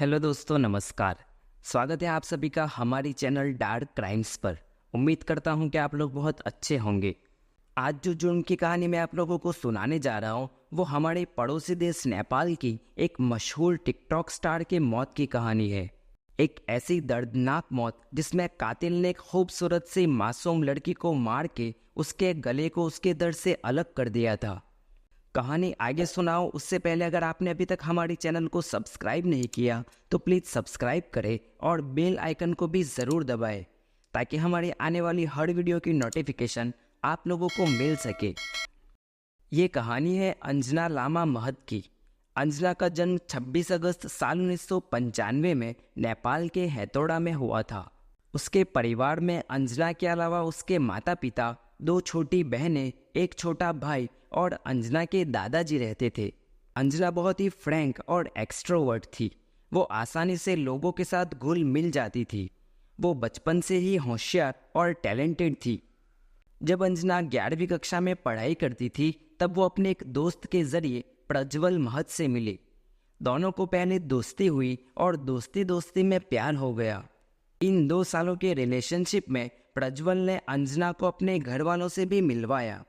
Hello दोस्तों, नमस्कार। स्वागत है आप सभी का हमारी चैनल डार्क क्राइम्स पर। उम्मीद करता हूं कि आप लोग बहुत अच्छे होंगे। आज जो जुर्म की कहानी मैं आप लोगों को सुनाने जा रहा हूं वो हमारे पड़ोसी देश नेपाल की एक मशहूर टिकटॉक स्टार के मौत की कहानी है। एक ऐसी दर्दनाक मौत जिसमें कातिल ने एक खूबसूरत सी मासूम लड़की को मार के उसके गले को उसके दर्द से अलग कर दिया था। कहानी आगे सुनाओ उससे पहले अगर आपने अभी तक हमारी चैनल को सब्सक्राइब नहीं किया तो प्लीज़ सब्सक्राइब करें और बेल आइकन को भी ज़रूर दबाएं ताकि हमारी आने वाली हर वीडियो की नोटिफिकेशन आप लोगों को मिल सके। ये कहानी है अंजना लामा महत की। अंजना का जन्म 26 अगस्त साल 1995 में नेपाल के हैतोड़ा में हुआ था। उसके परिवार में अंजना के अलावा उसके माता पिता, 2 छोटी बहनें, एक छोटा भाई और अंजना के दादाजी रहते थे। अंजना बहुत ही फ्रैंक और एक्सट्रोवर्ट थी। वो आसानी से लोगों के साथ घुल मिल जाती थी। वो बचपन से ही होशियार और टैलेंटेड थी। जब अंजना 11वीं कक्षा में पढ़ाई करती थी तब वो अपने एक दोस्त के जरिए प्रज्वल महत से मिली। दोनों को पहले दोस्ती हुई और दोस्ती दोस्ती में प्यार हो गया। इन 2 सालों के रिलेशनशिप में प्रज्वल ने अंजना को अपने घर वालों से भी मिलवाया।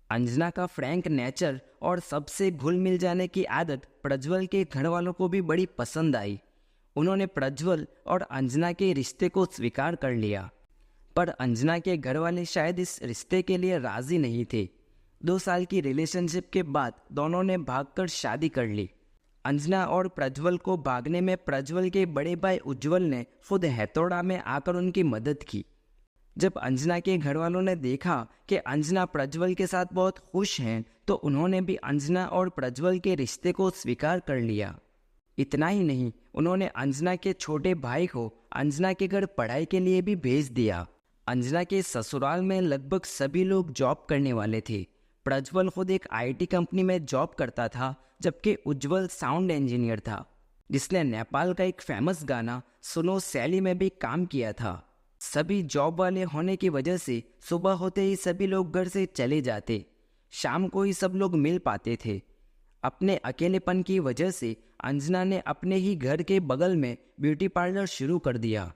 अंजना का फ्रैंक नेचर और सबसे घुल मिल जाने की आदत प्रज्वल के घर वालों को भी बड़ी पसंद आई। उन्होंने प्रज्वल और अंजना के रिश्ते को स्वीकार कर लिया, पर अंजना के घर वाले शायद इस रिश्ते के लिए राजी नहीं थे। 2 साल की रिलेशनशिप के बाद दोनों ने भागकर शादी कर ली। अंजना और प्रज्वल को भागने में प्रज्वल के बड़े भाई उज्जवल ने खुद हैतोड़ा में आकर उनकी मदद की। जब अंजना के घर वालों ने देखा कि अंजना प्रज्वल के साथ बहुत खुश हैं तो उन्होंने भी अंजना और प्रज्वल के रिश्ते को स्वीकार कर लिया। इतना ही नहीं, उन्होंने अंजना के छोटे भाई को अंजना के घर पढ़ाई के लिए भी भेज दिया। अंजना के ससुराल में लगभग सभी लोग जॉब करने वाले थे। प्रज्वल खुद एक IT कंपनी में जॉब करता था, जबकि उज्जवल साउंड इंजीनियर था, जिसने नेपाल का एक फेमस गाना सुनो सैली में भी काम किया था। सभी जॉब वाले होने की वजह से सुबह होते ही सभी लोग घर से चले जाते, शाम को ही सब लोग मिल पाते थे। अपने अकेलेपन की वजह से अंजना ने अपने ही घर के बगल में ब्यूटी पार्लर शुरू कर दिया।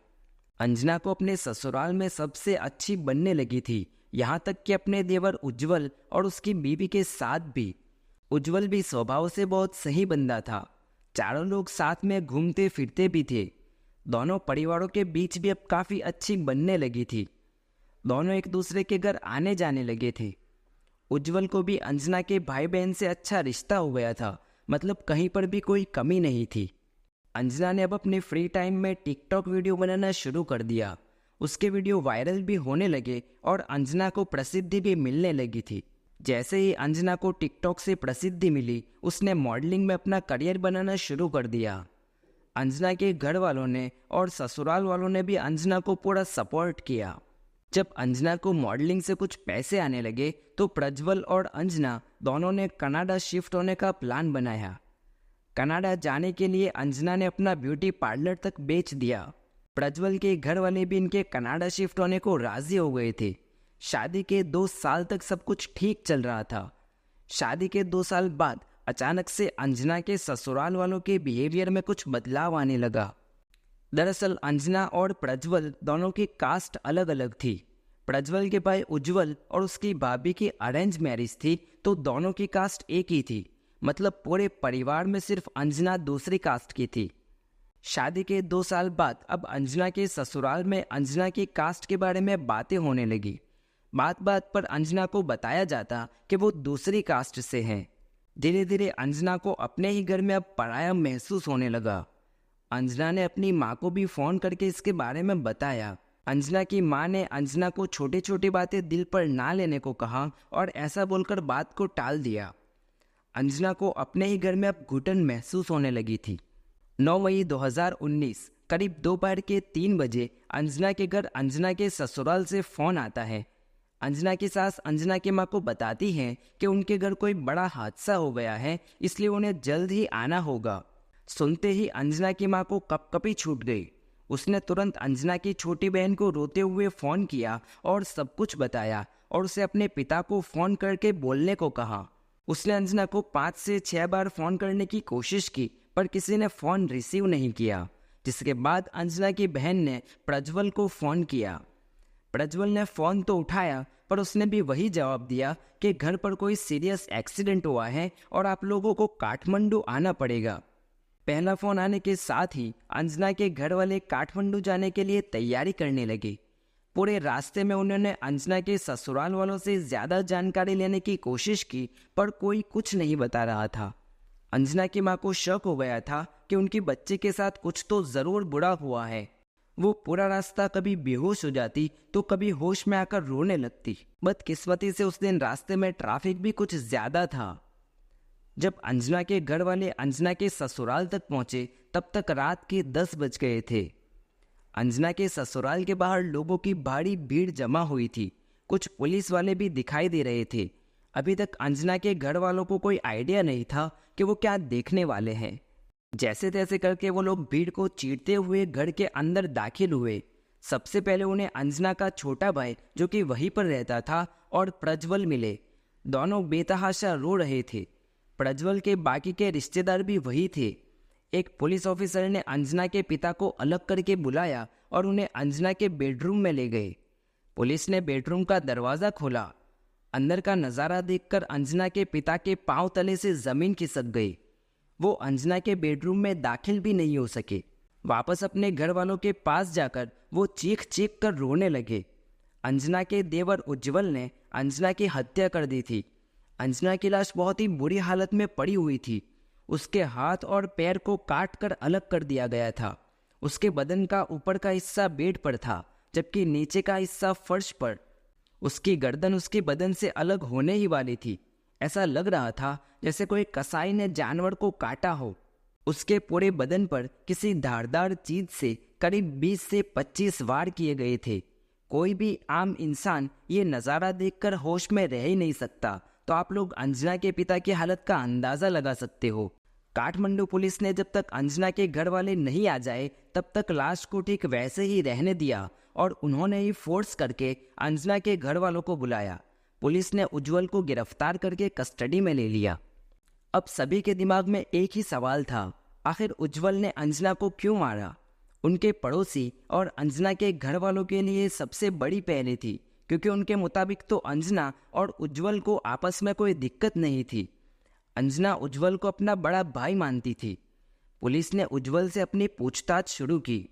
अंजना को अपने ससुराल में सबसे अच्छी बनने लगी थी, यहाँ तक कि अपने देवर उज्जवल और उसकी बीवी के साथ भी। उज्जवल भी स्वभाव से बहुत सही बंदा था। चारों लोग साथ में घूमते फिरते भी थे। दोनों परिवारों के बीच भी अब काफ़ी अच्छी बनने लगी थी। दोनों एक दूसरे के घर आने जाने लगे थे। उज्जवल को भी अंजना के भाई बहन से अच्छा रिश्ता हो गया था, मतलब कहीं पर भी कोई कमी नहीं थी। अंजना ने अब अपने फ्री टाइम में टिकटॉक वीडियो बनाना शुरू कर दिया। उसके वीडियो वायरल भी होने लगे और अंजना को प्रसिद्धि भी मिलने लगी थी। जैसे ही अंजना को टिकटॉक से प्रसिद्धि मिली, उसने मॉडलिंग में अपना करियर बनाना शुरू कर दिया। अंजना के घर वालों ने और ससुराल वालों ने भी अंजना को पूरा सपोर्ट किया। जब अंजना को मॉडलिंग से कुछ पैसे आने लगे तो प्रज्वल और अंजना दोनों ने कनाडा शिफ्ट होने का प्लान बनाया। कनाडा जाने के लिए अंजना ने अपना ब्यूटी पार्लर तक बेच दिया। प्रज्वल के घर वाले भी इनके कनाडा शिफ्ट होने को राजी हो गए थे। शादी के 2 साल तक सब कुछ ठीक चल रहा था। शादी के 2 साल बाद अचानक से अंजना के ससुराल वालों के बिहेवियर में कुछ बदलाव आने लगा। दरअसल अंजना और प्रज्वल दोनों की कास्ट अलग अलग थी। प्रज्वल के भाई उज्जवल और उसकी भाभी की अरेंज मैरिज थी, तो दोनों की कास्ट एक ही थी, मतलब पूरे परिवार में सिर्फ अंजना दूसरी कास्ट की थी। शादी के 2 साल बाद अब अंजना के ससुराल में अंजना की कास्ट के बारे में बातें होने लगी। बात बात पर अंजना को बताया जाता कि वो दूसरी कास्ट से हैं। धीरे धीरे अंजना को अपने ही घर में अब पराया महसूस होने लगा। अंजना ने अपनी माँ को भी फ़ोन करके इसके बारे में बताया। अंजना की माँ ने अंजना को छोटी छोटी बातें दिल पर ना लेने को कहा और ऐसा बोलकर बात को टाल दिया। अंजना को अपने ही घर में अब घुटन महसूस होने लगी थी। 9 मई 2019 करीब दोपहर के 3 बजे अंजना के घर अंजना के ससुराल से फ़ोन आता है। अंजना की सास अंजना की माँ को बताती हैं कि उनके घर कोई बड़ा हादसा हो गया है, इसलिए उन्हें जल्द ही आना होगा। सुनते ही अंजना की माँ को कपकपी छूट गई। उसने तुरंत अंजना की छोटी बहन को रोते हुए फ़ोन किया और सब कुछ बताया और उसे अपने पिता को फ़ोन करके बोलने को कहा। उसने अंजना को 5 से 6 बार फ़ोन करने की कोशिश की, पर किसी ने फ़ोन रिसीव नहीं किया, जिसके बाद अंजना की बहन ने प्रज्वल को फ़ोन किया। प्रज्वल ने फ़ोन तो उठाया, पर उसने भी वही जवाब दिया कि घर पर कोई सीरियस एक्सीडेंट हुआ है और आप लोगों को काठमांडू आना पड़ेगा। पहला फ़ोन आने के साथ ही अंजना के घर वाले काठमांडू जाने के लिए तैयारी करने लगे। पूरे रास्ते में उन्होंने अंजना के ससुराल वालों से ज़्यादा जानकारी लेने की कोशिश की, पर कोई कुछ नहीं बता रहा था। अंजना की माँ को शक हो गया था कि उनकी बच्चे के साथ कुछ तो ज़रूर बुरा हुआ है। वो पूरा रास्ता कभी बेहोश हो जाती तो कभी होश में आकर रोने लगती। बदकिस्मती से उस दिन रास्ते में ट्रैफिक भी कुछ ज़्यादा था। जब अंजना के घर वाले अंजना के ससुराल तक पहुंचे तब तक रात के 10 बज गए थे। अंजना के ससुराल के बाहर लोगों की भारी भीड़ जमा हुई थी। कुछ पुलिस वाले भी दिखाई दे रहे थे। अभी तक अंजना के घर वालों को कोई आइडिया नहीं था कि वो क्या देखने वाले हैं। जैसे तैसे करके वो लोग भीड़ को चीरते हुए घर के अंदर दाखिल हुए। सबसे पहले उन्हें अंजना का छोटा भाई, जो कि वहीं पर रहता था, और प्रज्वल मिले। दोनों बेतहाशा रो रहे थे। प्रज्वल के बाकी के रिश्तेदार भी वही थे। एक पुलिस ऑफिसर ने अंजना के पिता को अलग करके बुलाया और उन्हें अंजना के बेडरूम में ले गए। पुलिस ने बेडरूम का दरवाज़ा खोला। अंदर का नज़ारा देखकर अंजना के पिता के पांव तले से ज़मीन खिसक गई। वो अंजना के बेडरूम में दाखिल भी नहीं हो सके। वापस अपने घर वालों के पास जाकर वो चीख चीख कर रोने लगे। अंजना के देवर उज्जवल ने अंजना की हत्या कर दी थी। अंजना की लाश बहुत ही बुरी हालत में पड़ी हुई थी। उसके हाथ और पैर को काट कर अलग कर दिया गया था। उसके बदन का ऊपर का हिस्सा बेड पर था, जबकि नीचे का हिस्सा फर्श पर। उसकी गर्दन उसके बदन से अलग होने ही वाली थी। ऐसा लग रहा था जैसे कोई कसाई ने जानवर को काटा हो। उसके पूरे बदन पर किसी धारदार चीज से करीब 20 से 25 वार किए गए थे। कोई भी आम इंसान ये नज़ारा देखकर होश में रह ही नहीं सकता, तो आप लोग अंजना के पिता की हालत का अंदाज़ा लगा सकते हो। काठमांडू पुलिस ने जब तक अंजना के घर वाले नहीं आ जाए तब तक लाश को ठीक वैसे ही रहने दिया और उन्होंने ही फोर्स करके अंजना के घर वालों को बुलाया। पुलिस ने उज्जवल को गिरफ्तार करके कस्टडी में ले लिया। अब सभी के दिमाग में एक ही सवाल था, आखिर उज्जवल ने अंजना को क्यों मारा? उनके पड़ोसी और अंजना के घर वालों के लिए सबसे बड़ी पहले थी, क्योंकि उनके मुताबिक तो अंजना और उज्जवल को आपस में कोई दिक्कत नहीं थी। अंजना उज्जवल को अपना बड़ा भाई मानती थी। पुलिस ने उज्जवल से अपनी पूछताछ शुरू की।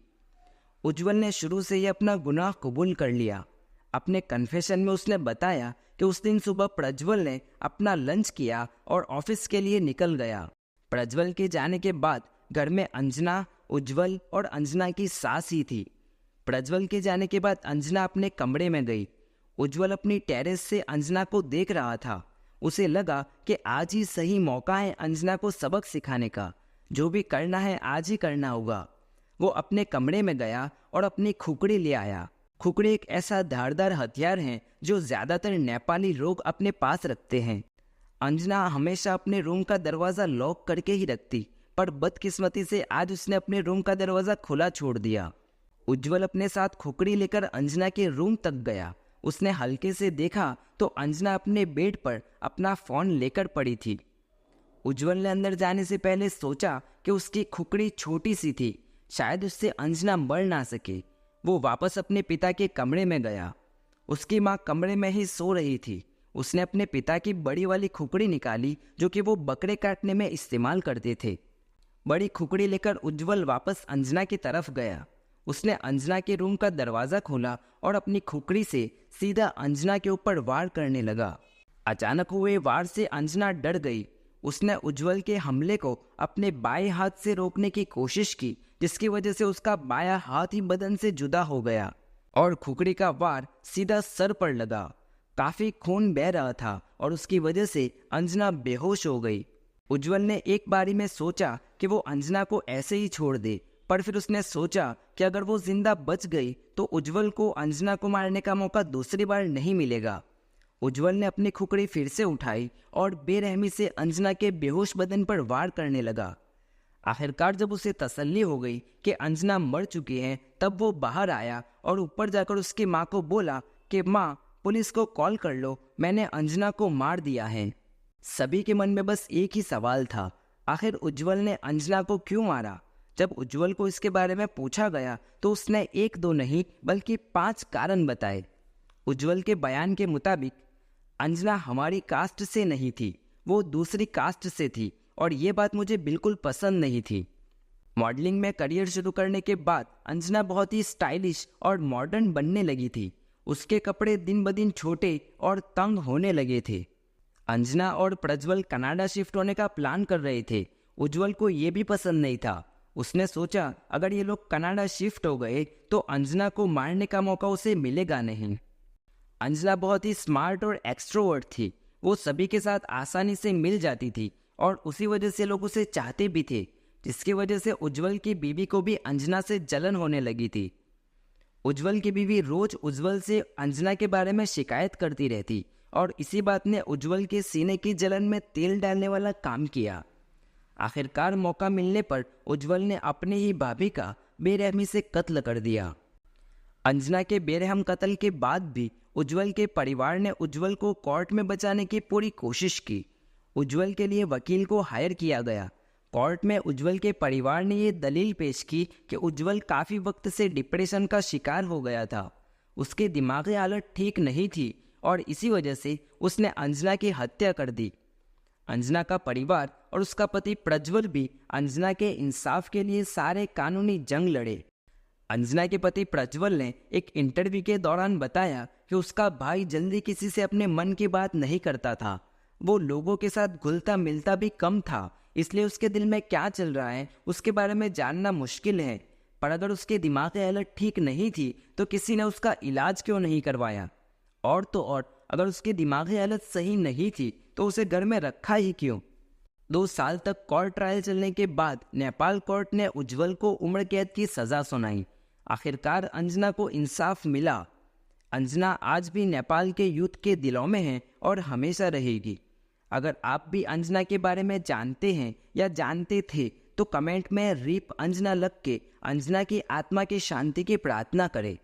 उज्जवल ने शुरू से ही अपना गुनाह कबूल कर लिया। अपने कन्फेशन में उसने बताया कि उस दिन सुबह प्रज्वल ने अपना लंच किया और ऑफिस के लिए निकल गया। प्रज्वल के जाने के बाद घर में अंजना, उज्जवल और अंजना की सास ही थी। प्रज्वल के जाने के बाद अंजना अपने कमरे में गई। उज्जवल अपनी टेरेस से अंजना को देख रहा था। उसे लगा कि आज ही सही मौका है अंजना को सबक सिखाने का। जो भी करना है आज ही करना होगा। वो अपने कमरे में गया और अपनी खुकड़ी ले आया। खुकड़ी एक ऐसा धारदार हथियार है जो ज़्यादातर नेपाली लोग अपने पास रखते हैं। अंजना हमेशा अपने रूम का दरवाज़ा लॉक करके ही रखती, पर बदकिस्मती से आज उसने अपने रूम का दरवाज़ा खुला छोड़ दिया। उज्जवल अपने साथ खुकड़ी लेकर अंजना के रूम तक गया। उसने हल्के से देखा तो अंजना अपने बेड पर अपना फ़ोन लेकर पड़ी थी। उज्जवल ने अंदर जाने से पहले सोचा कि उसकी खुकड़ी छोटी सी थी, शायद उससे अंजना मर ना सके। वो वापस अपने पिता के कमरे में गया। उसकी माँ कमरे में ही सो रही थी। उसने अपने पिता की बड़ी वाली खुकड़ी निकाली, जो कि वो बकरे काटने में इस्तेमाल करते थे। बड़ी खुकड़ी लेकर उज्जवल वापस अंजना की तरफ गया। उसने अंजना के रूम का दरवाज़ा खोला और अपनी खुकड़ी से सीधा अंजना के ऊपर वार करने लगा। अचानक हुए वार से अंजना डर गई। उसने उज्जवल के हमले को अपने बाएं हाथ से रोकने की कोशिश की, जिसकी वजह से उसका बायां हाथ ही बदन से जुदा हो गया और खुकड़ी का वार सीधा सर पर लगा। काफी खून बह रहा था और उसकी वजह से अंजना बेहोश हो गई। उज्जवल ने एक बारी में सोचा कि वो अंजना को ऐसे ही छोड़ दे, पर फिर उसने सोचा कि अगर वो जिंदा बच गई तो उज्जवल को अंजना को मारने का मौका दूसरी बार नहीं मिलेगा। उज्जवल ने अपनी खुकड़ी फिर से उठाई और बेरहमी से अंजना के बेहोश बदन पर वार करने लगा। आखिरकार जब उसे तसल्ली हो गई कि अंजना मर चुकी है, तब वो बाहर आया और ऊपर जाकर उसकी माँ को बोला कि माँ, पुलिस को कॉल कर लो, मैंने अंजना को मार दिया है। सभी के मन में बस एक ही सवाल था, आखिर उज्जवल ने अंजना को क्यों मारा? जब उज्जवल को इसके बारे में पूछा गया तो उसने एक दो नहीं बल्कि 5 कारण बताए। उज्जवल के बयान के मुताबिक अंजना हमारी कास्ट से नहीं थी, वो दूसरी कास्ट से थी और ये बात मुझे बिल्कुल पसंद नहीं थी। मॉडलिंग में करियर शुरू करने के बाद अंजना बहुत ही स्टाइलिश और मॉडर्न बनने लगी थी। उसके कपड़े दिन ब दिन छोटे और तंग होने लगे थे। अंजना और प्रज्वल कनाडा शिफ्ट होने का प्लान कर रहे थे। उज्जवल को ये भी पसंद नहीं था। उसने सोचा अगर ये लोग कनाडा शिफ्ट हो गए तो अंजना को मारने का मौका उसे मिलेगा नहीं। अंजना बहुत ही स्मार्ट और एक्सट्रोवर्ट थी। वो सभी के साथ आसानी से मिल जाती थी और उसी वजह से लोग उसे चाहते भी थे, जिसकी वजह से उज्जवल की बीवी को भी अंजना से जलन होने लगी थी। उज्जवल की बीवी रोज उज्जवल से अंजना के बारे में शिकायत करती रहती और इसी बात ने उज्जवल के सीने की जलन में तेल डालने वाला काम किया। आखिरकार मौका मिलने पर उज्जवल ने अपनी ही भाभी का बेरहमी से कत्ल कर दिया। अंजना के बेरहम कत्ल के बाद भी उज्जवल के परिवार ने उज्जवल को कोर्ट में बचाने की पूरी कोशिश की। उज्जवल के लिए वकील को हायर किया गया। कोर्ट में उज्जवल के परिवार ने ये दलील पेश की कि उज्जवल काफ़ी वक्त से डिप्रेशन का शिकार हो गया था। उसकी दिमागी हालत ठीक नहीं थी और इसी वजह से उसने अंजना की हत्या कर दी। अंजना का परिवार और उसका पति प्रज्वल भी अंजना के इंसाफ के लिए सारे कानूनी जंग लड़े। अंजना के पति प्रज्वल ने एक इंटरव्यू के दौरान बताया कि उसका भाई जल्दी किसी से अपने मन की बात नहीं करता था। वो लोगों के साथ घुलता मिलता भी कम था, इसलिए उसके दिल में क्या चल रहा है उसके बारे में जानना मुश्किल है। पर अगर उसकी दिमागी हालत ठीक नहीं थी तो किसी ने उसका इलाज क्यों नहीं करवाया? और तो और अगर उसकी दिमागी हालत सही नहीं थी तो उसे घर में रखा ही क्यों? 2 साल तक कोर्ट ट्रायल चलने के बाद नेपाल कोर्ट ने उज्जवल को उम्र कैद की सज़ा सुनाई। आखिरकार अंजना को इंसाफ मिला। अंजना आज भी नेपाल के यूथ के दिलों में है और हमेशा रहेगी। अगर आप भी अंजना के बारे में जानते हैं या जानते थे तो कमेंट में रीप अंजना लग के अंजना की आत्मा की शांति की प्रार्थना करें।